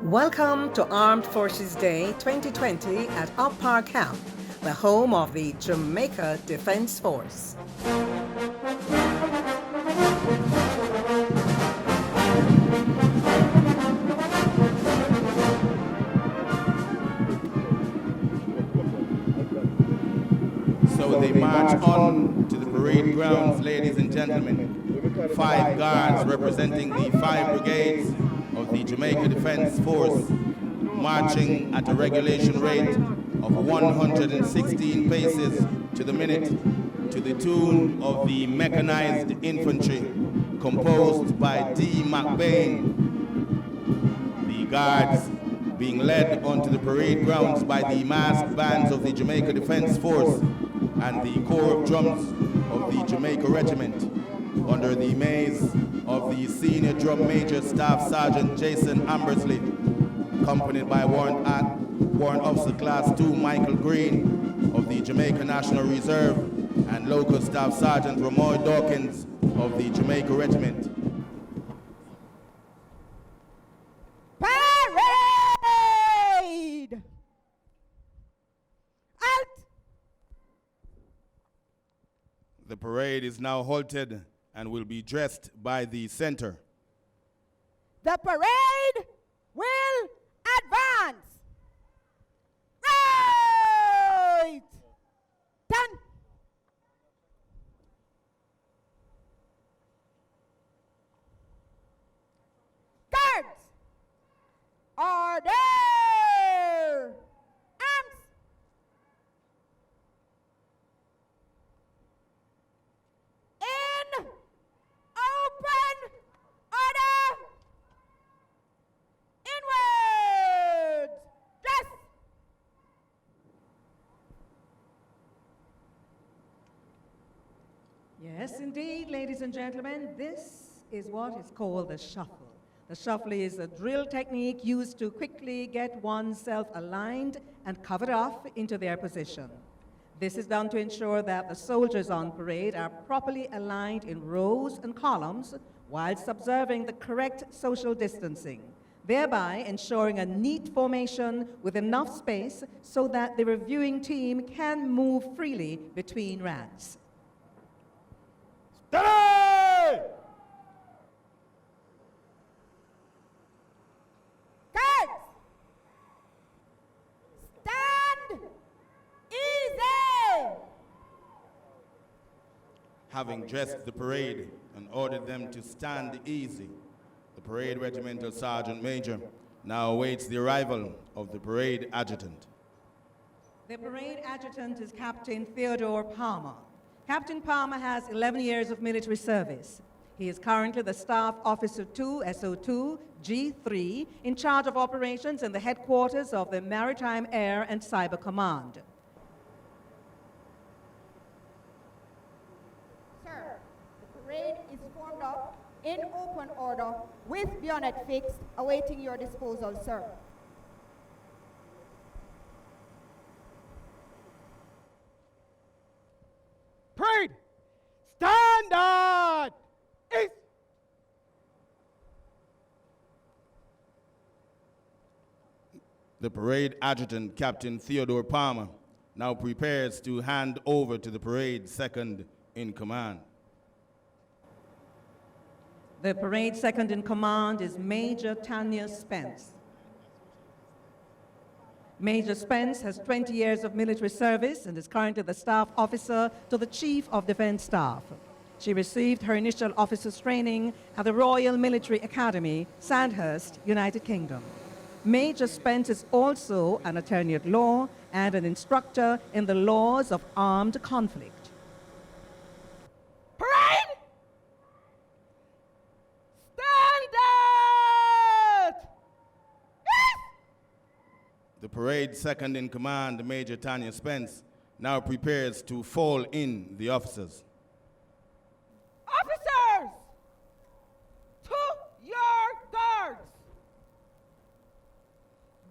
Welcome to Armed Forces Day 2020 at Up Park Camp, the home of the Jamaica Defence Force. So they march on to the parade grounds, ladies and gentlemen. 5 guards representing the 5 brigades of the Jamaica Defence Force, marching at a regulation rate of 116 paces to the minute, to the tune of the mechanized infantry, composed by D. McBain. The guards being led onto the parade grounds by the massed bands of the Jamaica Defence Force and the Corps of Drums of the Jamaica Regiment, under the maze of the Senior Drum Major Staff Sergeant Jason Ambersley, accompanied by Warrant Officer Class 2 Michael Green of the Jamaica National Reserve and Local Staff Sergeant Romoy Dawkins of the Jamaica Regiment. Parade! Out! The parade is now halted and will be dressed by the center. The parade will advance. Right! Done. Guards! Order! Arms! In open order! Inwards! Dress! Yes, indeed, ladies and gentlemen, this is what is called the shuffle. The shuffle is a drill technique used to quickly get oneself aligned and covered off into their position. This is done to ensure that the soldiers on parade are properly aligned in rows and columns whilst observing the correct social distancing, thereby ensuring a neat formation with enough space so that the reviewing team can move freely between ranks. Steady! Guards! Stand easy! Having dressed the parade and ordered them to stand easy, the parade regimental sergeant major now awaits the arrival of the parade adjutant. The parade adjutant is Captain Theodore Palmer. Captain Palmer has 11 years of military service. He is currently the Staff Officer 2, SO2, G3, in charge of operations in the headquarters of the Maritime Air and Cyber Command. Sir, the parade is formed up in open order with bayonet fixed, awaiting your disposal, sir. Parade! Standard! East! The parade adjutant, Captain Theodore Palmer, now prepares to hand over to the parade second in command. The parade second in command is Major Tanya Spence. Major Spence has 20 years of military service and is currently the staff officer to the Chief of Defence Staff. She received her initial officer's training at the Royal Military Academy, Sandhurst, United Kingdom. Major Spence is also an attorney at law and an instructor in the laws of armed conflict. Parade! Standard! The parade second in command, Major Tanya Spence, now prepares to fall in the officers. Officers! To your guards!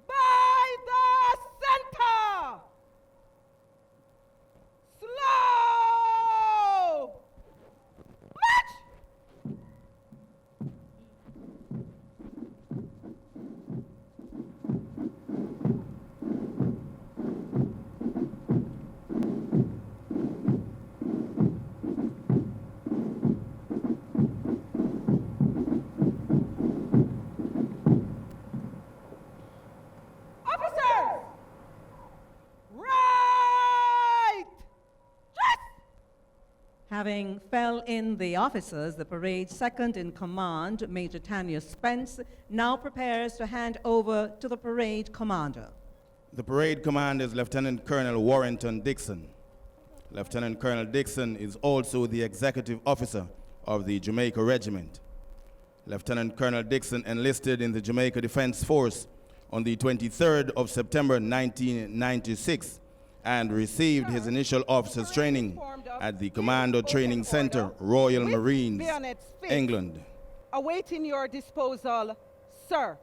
By the center! Slow! March! Having fell in the officers, the parade's second in command, Major Tanya Spence, now prepares to hand over to the parade commander. The parade commander is Lieutenant Colonel Warrington Dixon. Lieutenant Colonel Dixon is also the executive officer of the Jamaica Regiment. Lieutenant Colonel Dixon enlisted in the Jamaica Defence Force on the 23rd of September 1996 and received his initial officer's training at the Commando Training Center, Royal Marines, England. Awaiting your disposal, sir.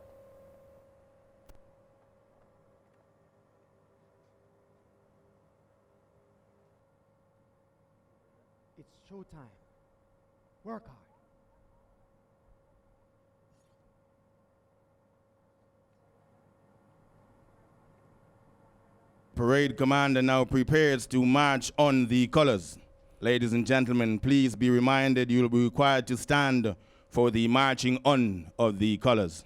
It's showtime. Work hard. Parade commander now prepares to march on the colors. Ladies and gentlemen, please be reminded you will be required to stand for the marching on of the colors.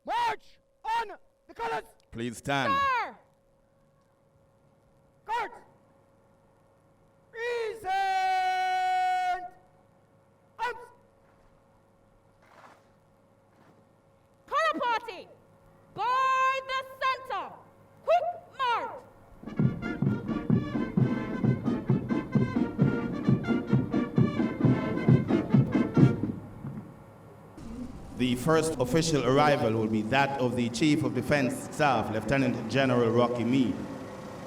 March on the colors. Please stand. Sir! Guards. Present. Arms. Color party! By the center! Quick march! The first official arrival will be that of the Chief of Defense Staff, Lieutenant General Rocky Meade.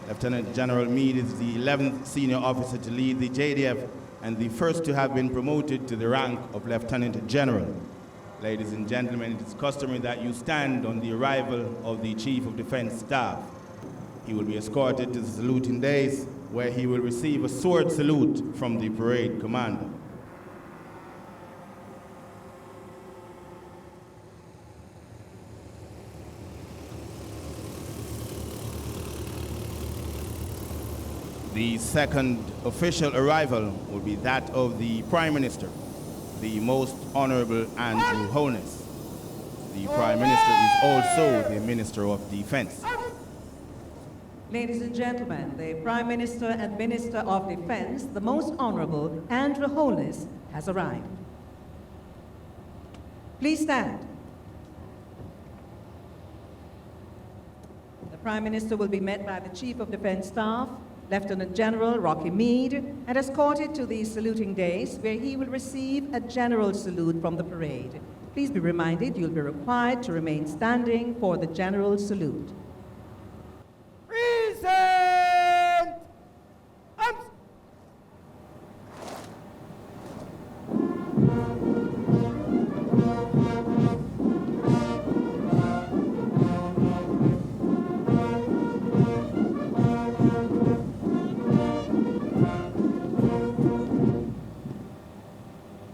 Lieutenant General Meade is the 11th senior officer to lead the JDF and the first to have been promoted to the rank of Lieutenant General. Ladies and gentlemen, it is customary that you stand on the arrival of the Chief of Defense Staff. He will be escorted to the saluting dais, where he will receive a sword salute from the parade commander. The second official arrival will be that of the Prime Minister, the Most Honourable Andrew Holness. The Prime Minister is also the Minister of Defence. Ladies and gentlemen, the Prime Minister and Minister of Defense, the Most Honourable Andrew Holness, has arrived. Please stand. The Prime Minister will be met by the Chief of Defense Staff, Lieutenant General Rocky Meade, and escorted to the saluting dais, where he will receive a general salute from the parade. Please be reminded you'll be required to remain standing for the general salute. Present. Arms.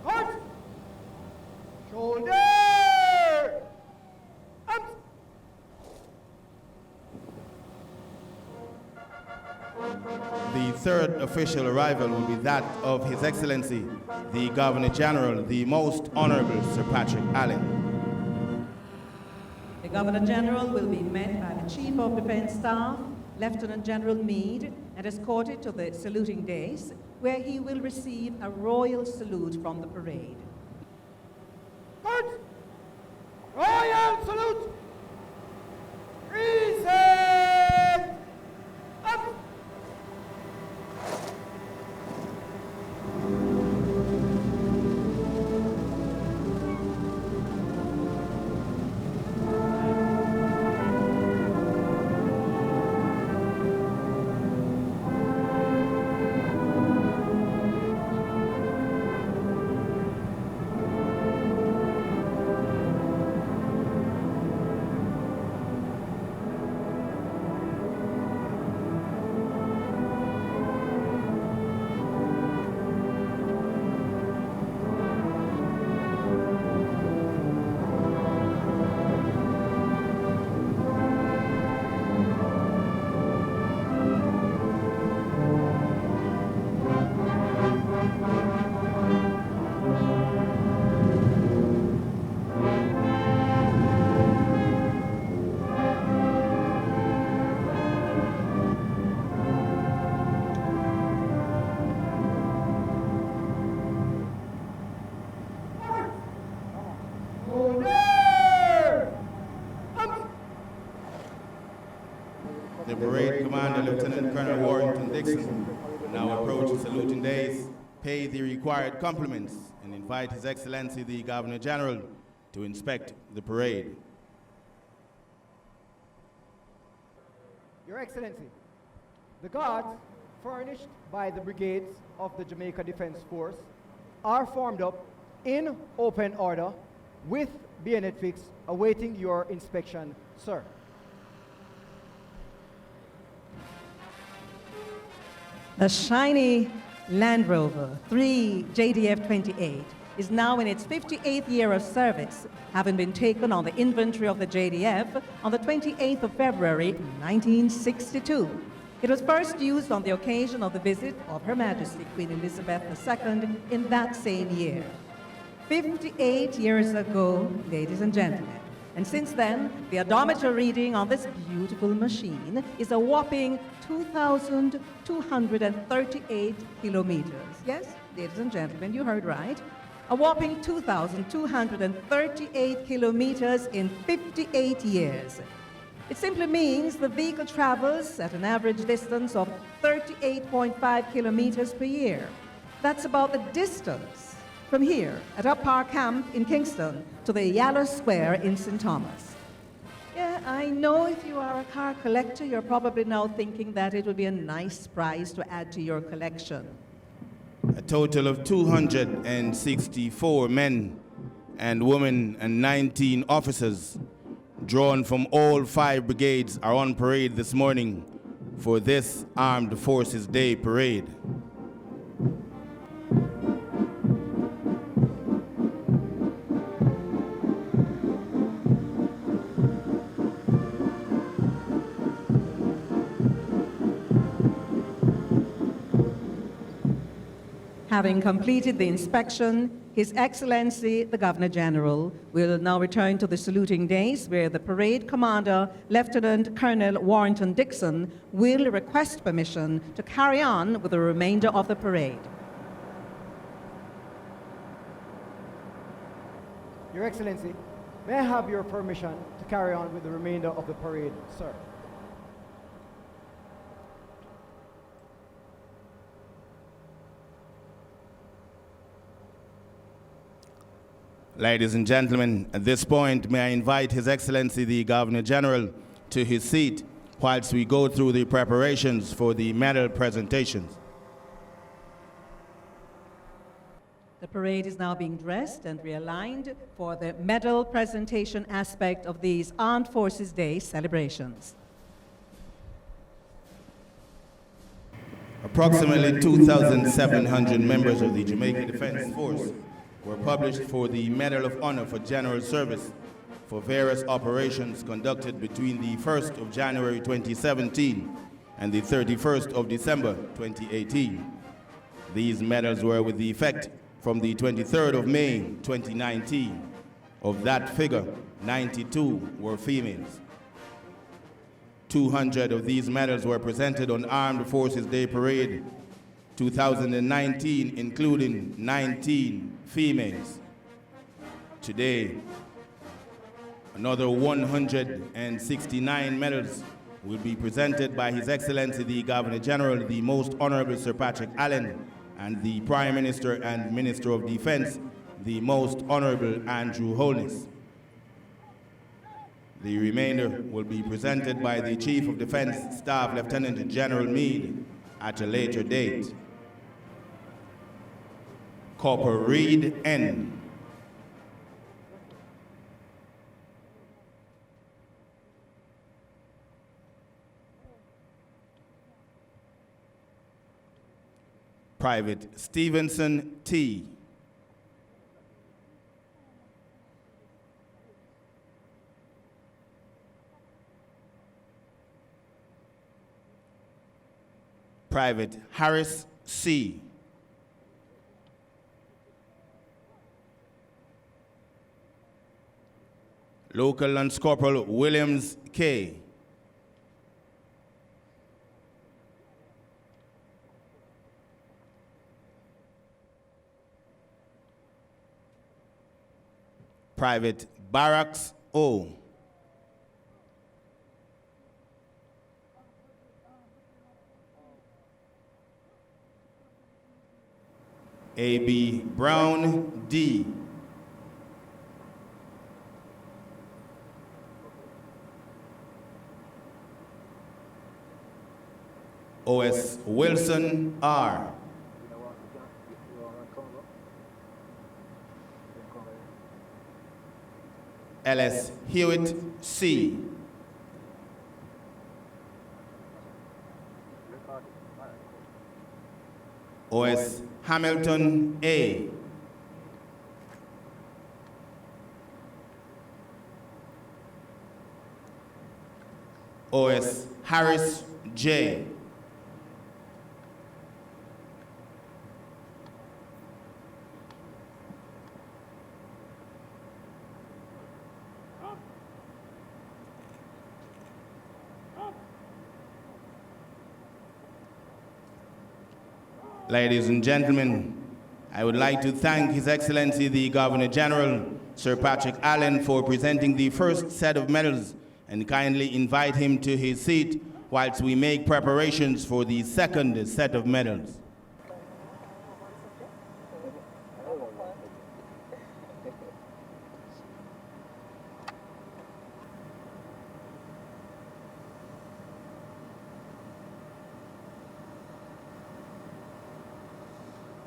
Guards. Shoulder. Arms. The third official arrival will be that of His Excellency, the Governor General, the Most Honourable Sir Patrick Allen. The Governor General will be met by the Chief of Defense Staff, Lieutenant General Meade, and escorted to the saluting dais, where he will receive a royal salute from the parade. Guards. Royal salute. Present. Up. the parade commander, Lieutenant Colonel Warrington Dixon, now approach the saluting days, pay the required compliments, and invite His Excellency the Governor General to inspect the parade. Your Excellency, the guards furnished by the brigades of the Jamaica Defence Force are formed up in open order with bayonet fixed, awaiting your inspection, sir. The shiny Land Rover 3 JDF 28 is now in its 58th year of service, having been taken on the inventory of the JDF on the 28th of February 1962. It was first used on the occasion of the visit of Her Majesty Queen Elizabeth II in that same year. 58 years ago, ladies and gentlemen. And since then, the odometer reading on this beautiful machine is a whopping 2,238 kilometers. Yes, ladies and gentlemen, you heard right. A whopping 2,238 kilometers in 58 years. It simply means the vehicle travels at an average distance of 38.5 kilometers per year. That's about the distance from here at Up Park Camp in Kingston to the Yellow Square in St. Thomas. Yeah, I know if you are a car collector, you're probably now thinking that it would be a nice prize to add to your collection. A total of 264 men and women and 19 officers drawn from all 5 brigades are on parade this morning for this Armed Forces Day parade. Having completed the inspection, His Excellency, the Governor General, will now return to the saluting days where the parade commander, Lieutenant Colonel Warrington Dixon, will request permission to carry on with the remainder of the parade. Your Excellency, may I have your permission to carry on with the remainder of the parade, sir? Ladies and gentlemen, at this point, may I invite His Excellency the Governor General to his seat whilst we go through the preparations for the medal presentations. The parade is now being dressed and realigned for the medal presentation aspect of these Armed Forces Day celebrations. Approximately 2,700 members of the Jamaica Defence Force were published for the Medal of Honor for General Service for various operations conducted between the 1st of January 2017 and the 31st of December 2018. These medals were with the effect from the 23rd of May 2019. Of that figure, 92 were females. 200 of these medals were presented on Armed Forces Day Parade 2019, including 19 females. Today, another 169 medals will be presented by His Excellency the Governor General, the Most Honourable Sir Patrick Allen, and the Prime Minister and Minister of Defence, the Most Honourable Andrew Holness. The remainder will be presented by the Chief of Defence Staff, Lieutenant General Meade, at a later date. Corporal Reed N. Private Stevenson T. Private Harris C. Local Lance Corporal Williams K. Private Barracks O. A.B. Brown, D. O.S. Wilson, R. L.S. Hewitt, C. O.S. Hamilton, A. O.S. Harris, J. Ladies and gentlemen, I would like to thank His Excellency the Governor General, Sir Patrick Allen, for presenting the first set of medals and kindly invite him to his seat whilst we make preparations for the second set of medals.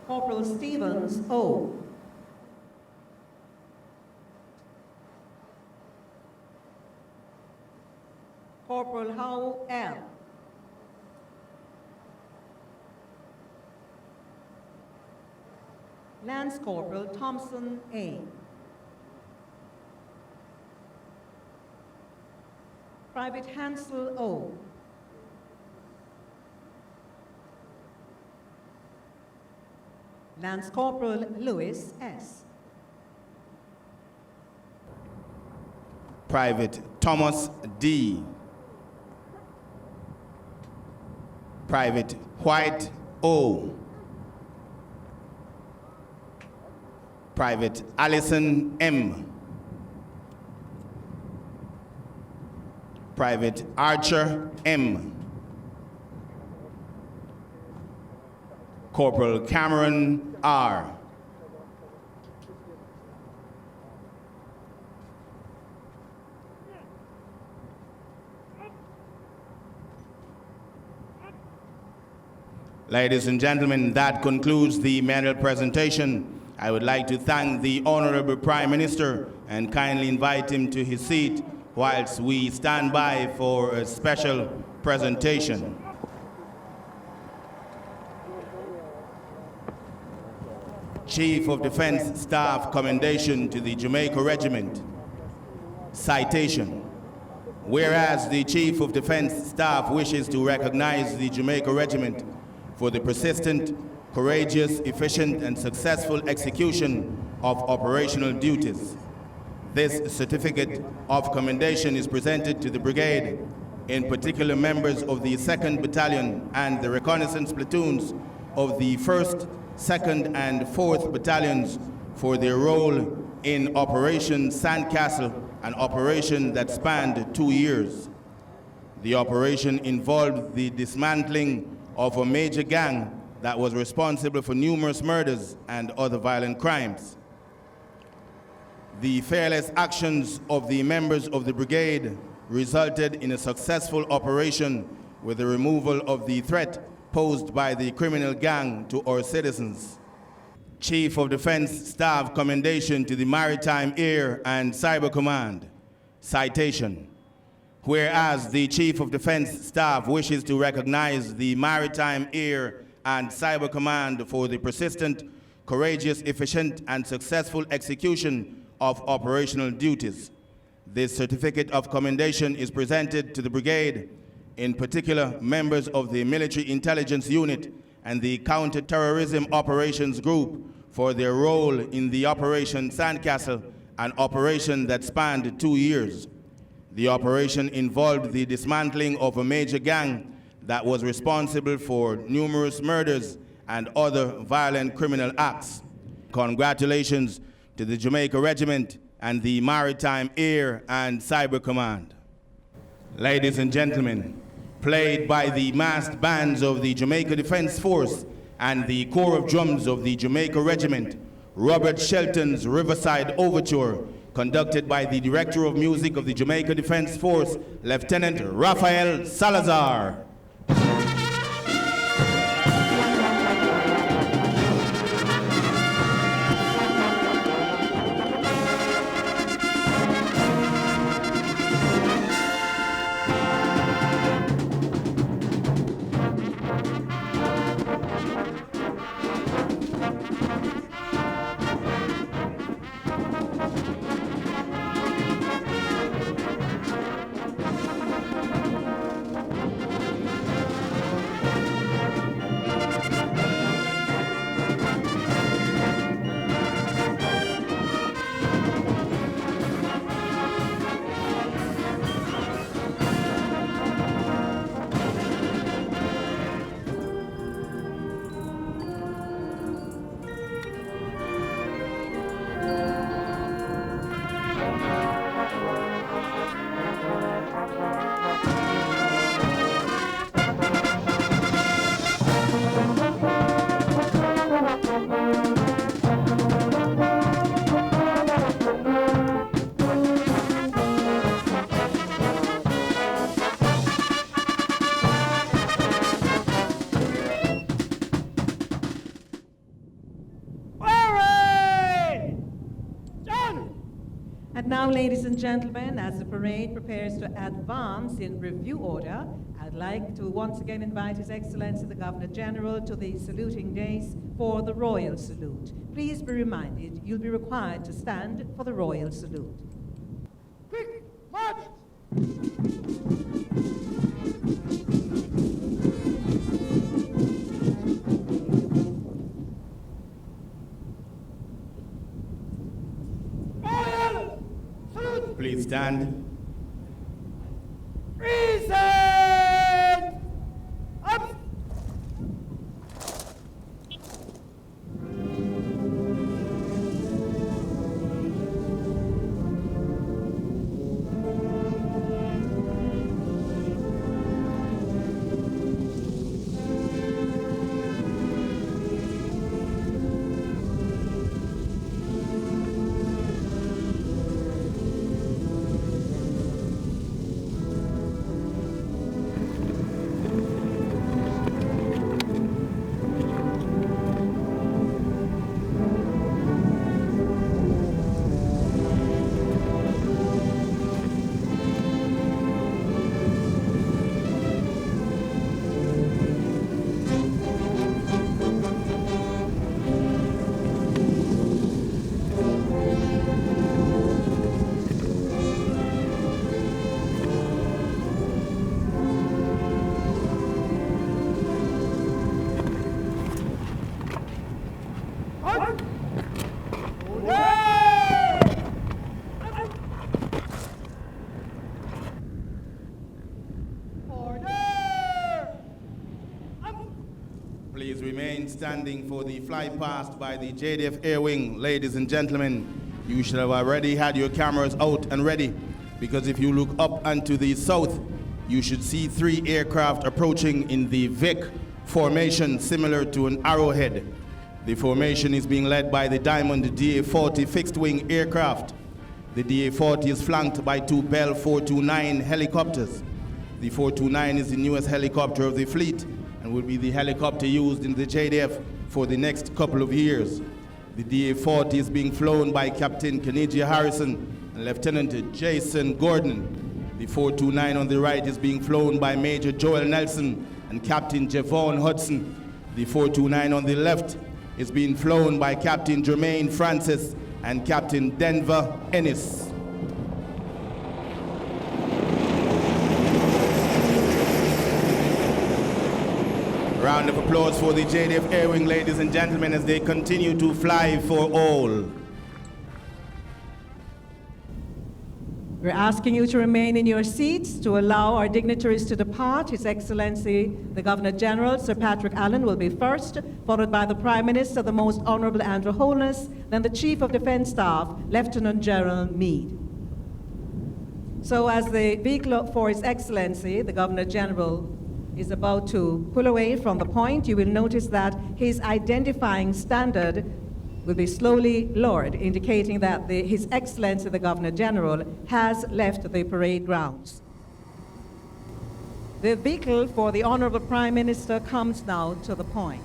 Corporal Stevens, O. Corporal Howe, L. Lance Corporal Thompson, A. Private Hansel, O. Lance Corporal Lewis, S. Private Thomas, D. Private White, O. Private Allison, M. Private Archer, M. Corporal Cameron, R. Ladies and gentlemen, that concludes the medal presentation. I would like to thank the Honorable Prime Minister and kindly invite him to his seat whilst we stand by for a special presentation. Chief of Defense Staff Commendation to the Jamaica Regiment. Citation. Whereas the Chief of Defense Staff wishes to recognize the Jamaica Regiment for the persistent, courageous, efficient, and successful execution of operational duties. This certificate of commendation is presented to the brigade, in particular members of the 2nd Battalion and the reconnaissance platoons of the 1st, 2nd, and 4th Battalions for their role in Operation Sandcastle, an operation that spanned 2 years. The operation involved the dismantling of a major gang that was responsible for numerous murders and other violent crimes. The fearless actions of the members of the brigade resulted in a successful operation with the removal of the threat posed by the criminal gang to our citizens. Chief of Defense Staff Commendation to the Maritime Air and Cyber Command. Citation. Whereas the Chief of Defense Staff wishes to recognize the Maritime Air and Cyber Command for the persistent, courageous, efficient, and successful execution of operational duties. This certificate of commendation is presented to the brigade, in particular members of the Military Intelligence Unit and the Counter-Terrorism Operations Group for their role in the Operation Sandcastle, an operation that spanned 2 years. The operation involved the dismantling of a major gang that was responsible for numerous murders and other violent criminal acts. Congratulations to the Jamaica Regiment and the Maritime Air and Cyber Command. Ladies and gentlemen, played by the massed bands of the Jamaica Defence Force and the Corps of Drums of the Jamaica Regiment, Robert Shelton's Riverside Overture, conducted by the Director of Music of the Jamaica Defence Force, Lieutenant Rafael Salazar. And now, ladies and gentlemen, as the parade prepares to advance in review order, I'd like to once again invite His Excellency the Governor General to the saluting dais for the Royal Salute. Please be reminded, you'll be required to stand for the Royal Salute. Quick, march! Royal salute! Please stand. Present! Up! Please remain standing for the fly past by the JDF Air Wing. Ladies and gentlemen, you should have already had your cameras out and ready, because if you look up and to the south, you should see 3 aircraft approaching in the Vic formation, similar to an arrowhead. The formation is being led by the Diamond DA-40 fixed-wing aircraft. The DA-40 is flanked by 2 Bell 429 helicopters. The 429 is the newest helicopter of the fleet and will be the helicopter used in the JDF for the next couple of years. The DA-40 is being flown by Captain Kenigia Harrison and Lieutenant Jason Gordon. The 429 on the right is being flown by Major Joel Nelson and Captain Javon Hudson. The 429 on the left is being flown by Captain Jermaine Francis and Captain Denver Ennis. Round of applause for the JDF Air Wing, ladies and gentlemen, as they continue to fly for all. We're asking you to remain in your seats to allow our dignitaries to depart. His Excellency, the Governor General, Sir Patrick Allen, will be first, followed by the Prime Minister, the Most Honourable Andrew Holness, then the Chief of Defence Staff, Lieutenant General Meade. So as the vehicle for His Excellency, the Governor General, is about to pull away from the point, you will notice that his identifying standard will be slowly lowered, indicating that His Excellency the Governor General has left the parade grounds. The vehicle for the Honourable Prime Minister comes now to the point.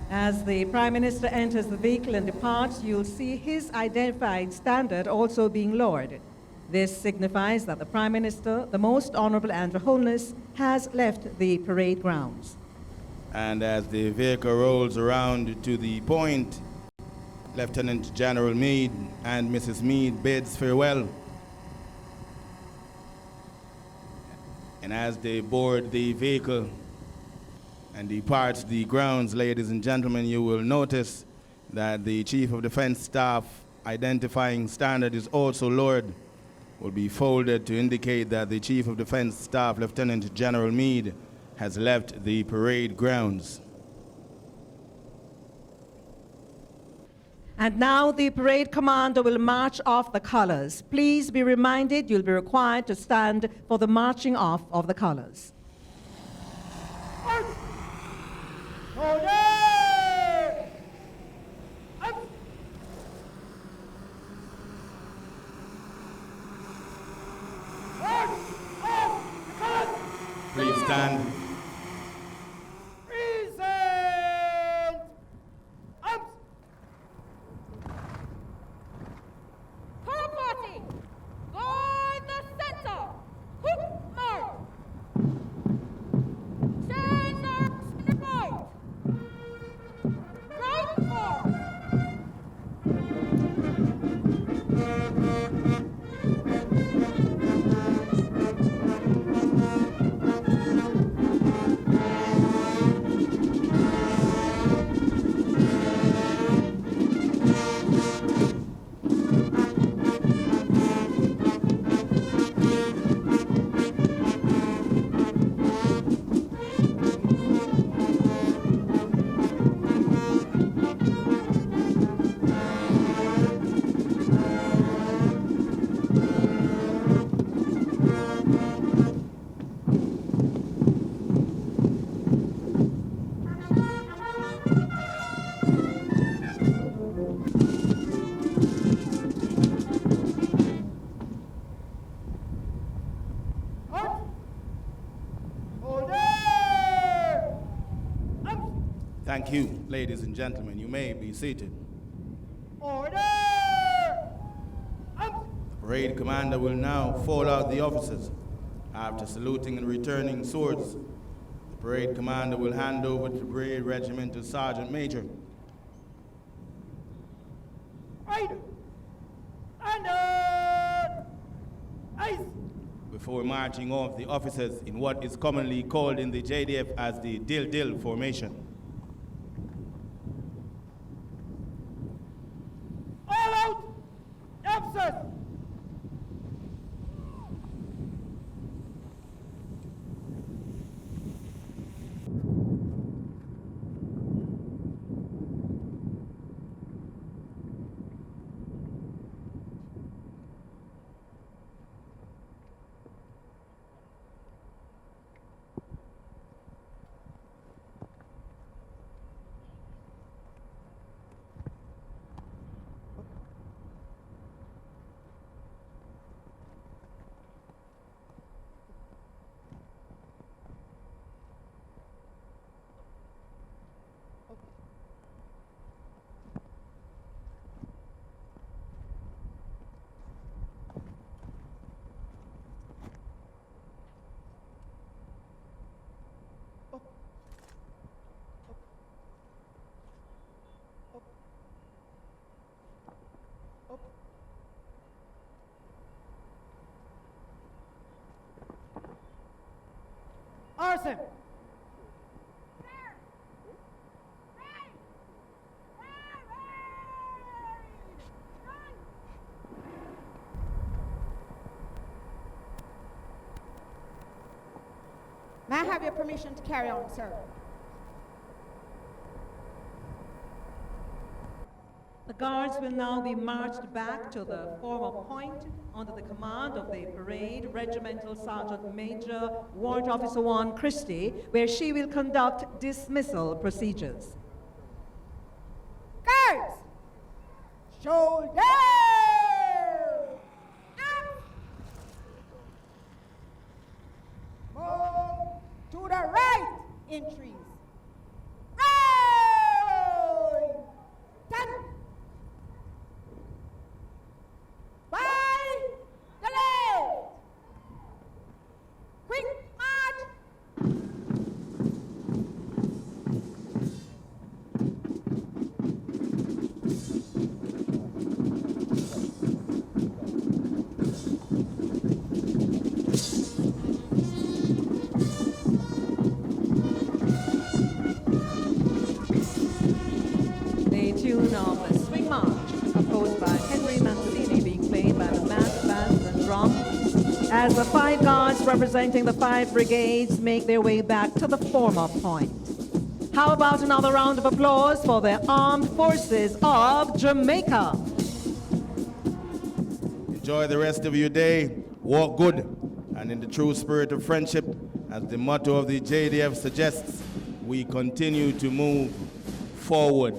As the Prime Minister enters the vehicle and departs, you'll see his identified standard also being lowered. This signifies that the Prime Minister, the Most Honourable Andrew Holness, has left the parade grounds. And as the vehicle rolls around to the point, Lieutenant General Meade and Mrs. Meade bids farewell. And as they board the vehicle and depart the grounds, ladies and gentlemen, you will notice that the Chief of Defense Staff identifying standard is also lowered, will be folded to indicate that the Chief of Defense Staff, Lieutenant General Meade, has left the parade grounds. And now the parade commander will march off the colors. Please be reminded you'll be required to stand for the marching off of the colors. Please stand. Color party, guard the center. Quick march. Stand to the right. Right forward. Thank you, ladies and gentlemen. You may be seated. Order! The parade commander will now fall out the officers. After saluting and returning swords, the parade commander will hand over to the parade regiment to Sergeant Major. Right! And ice! Before marching off the officers in what is commonly called in the JDF as the Dill formation. All out! Officers! Arson! May I have your permission to carry on, sir? The guards will now be marched back to the former point under the command of the Parade Regimental Sergeant Major Warrant Officer 1 Christie, where she will conduct dismissal procedures. Guards! Shoulder! Up! Move to the right in trees. Right! 10. By the left. Quick march. The tune of the Swing March, composed by Henry Mancini, being played by the mass bands and drums, as the 5 guards representing the 5 brigades make their way back to the former point. How about another round of applause for the Armed Forces of Jamaica? Enjoy the rest of your day. Walk good and in the true spirit of friendship, as the motto of the JDF suggests, we continue to move forward.